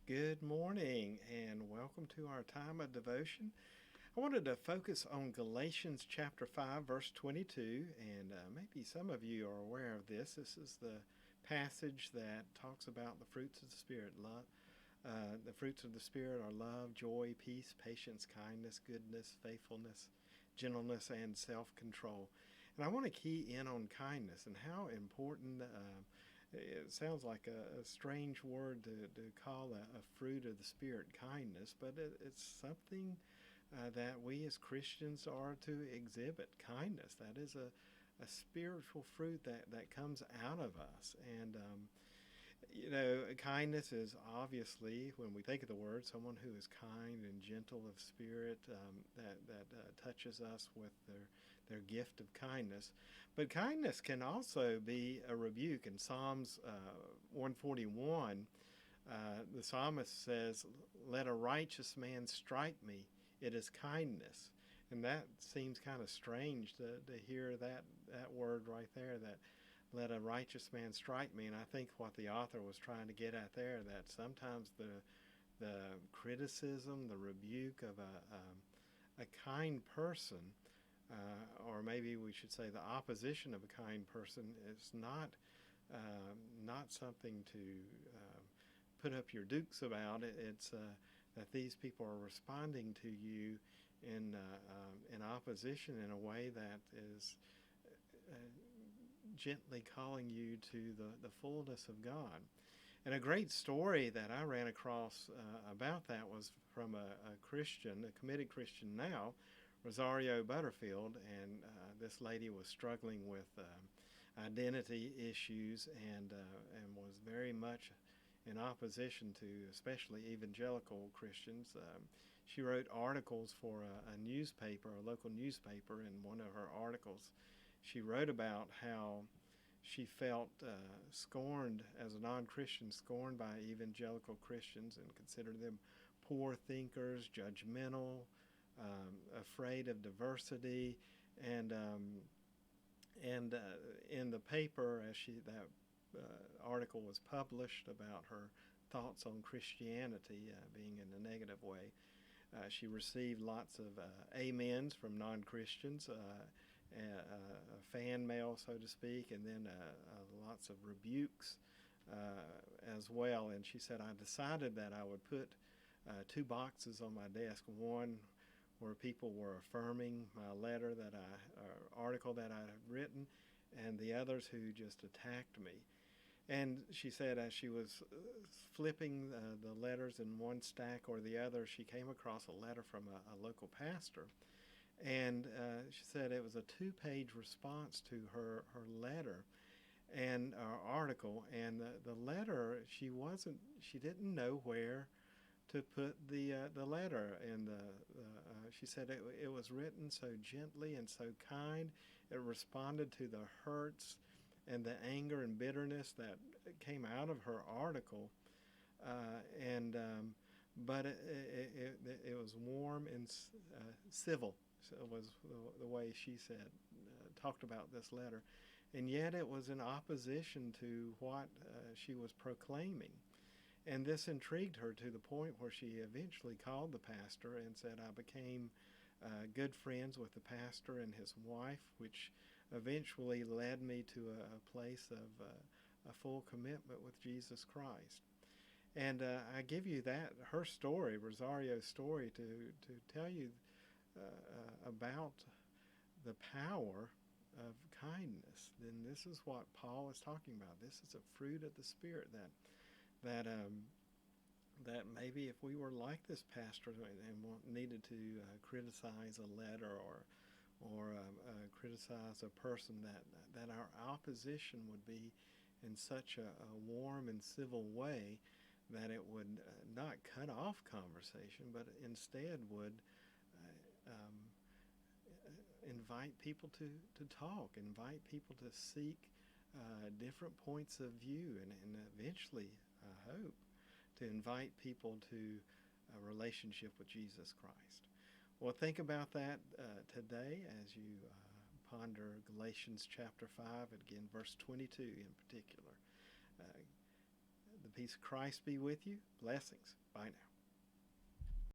Good morning and welcome to our time of devotion. I wanted to focus on Galatians chapter 5, verse 22, and maybe some of you are aware of this. This is the passage that talks about the fruits of the Spirit. The fruits of the Spirit are love, joy, peace, patience, kindness, goodness, faithfulness, gentleness, and self-control. And I want to key in on kindness and how important it sounds like a strange word to call a fruit of the Spirit kindness, but it's something that we as Christians are to exhibit. Kindness, that is a spiritual fruit that comes out of us. And kindness is obviously, when we think of the word, someone who is kind and gentle of spirit, that touches us with their gift of kindness. But kindness can also be a rebuke. In Psalms 141, the psalmist says, "Let a righteous man strike me. It is kindness." And that seems kind of strange to hear that word right there, that let a righteous man strike me. And I think what the author was trying to get at there, that sometimes the criticism, the rebuke of a kind person, or maybe we should say the opposition of a kind person, is not something to put up your dukes about. It's that these people are responding to you in opposition in a way that is gently calling you to the fullness of God. And a great story that I ran across about that was from a Christian, a committed Christian now, Rosario Butterfield, and this lady was struggling with identity issues and was very much in opposition to especially evangelical Christians. She wrote articles for a newspaper, a local newspaper. In one of her articles, she wrote about how she felt scorned as a non-Christian, scorned by evangelical Christians, and considered them poor thinkers, judgmental, afraid of diversity, and in the paper, as that article was published about her thoughts on Christianity being in a negative way, she received lots of amens from non-Christians, fan mail, so to speak, and then lots of rebukes as well. And she said, I decided that I would put two boxes on my desk, one where people were affirming my letter or article that I had written, and the others who just attacked me. And she said as she was flipping the letters in one stack or the other, she came across a letter from a local pastor. And she said it was a 2-page response to her letter and article. And the letter, she didn't know where to put the letter. And she said it was written so gently and so kind. It responded to the hurts and the anger and bitterness that came out of her article, but it was warm and civil. So it was the way she said, talked about this letter, and yet it was in opposition to what she was proclaiming. And this intrigued her to the point where she eventually called the pastor and said, I became good friends with the pastor and his wife, which eventually led me to a place of a full commitment with Jesus Christ. And I give you her story, Rosario's story, to tell you about the power of kindness. Then this is what Paul is talking about. This is a fruit of the Spirit that maybe if we were like this pastor and needed to criticize a letter or criticize a person, that our opposition would be in such a warm and civil way that it would not cut off conversation, but instead would invite people to talk, invite people to seek different points of view, and eventually, I hope, to invite people to a relationship with Jesus Christ. Well, think about that today as you ponder Galatians chapter 5, and again, verse 22 in particular. Uh, the The peace of Christ be with you. Blessings. Bye now.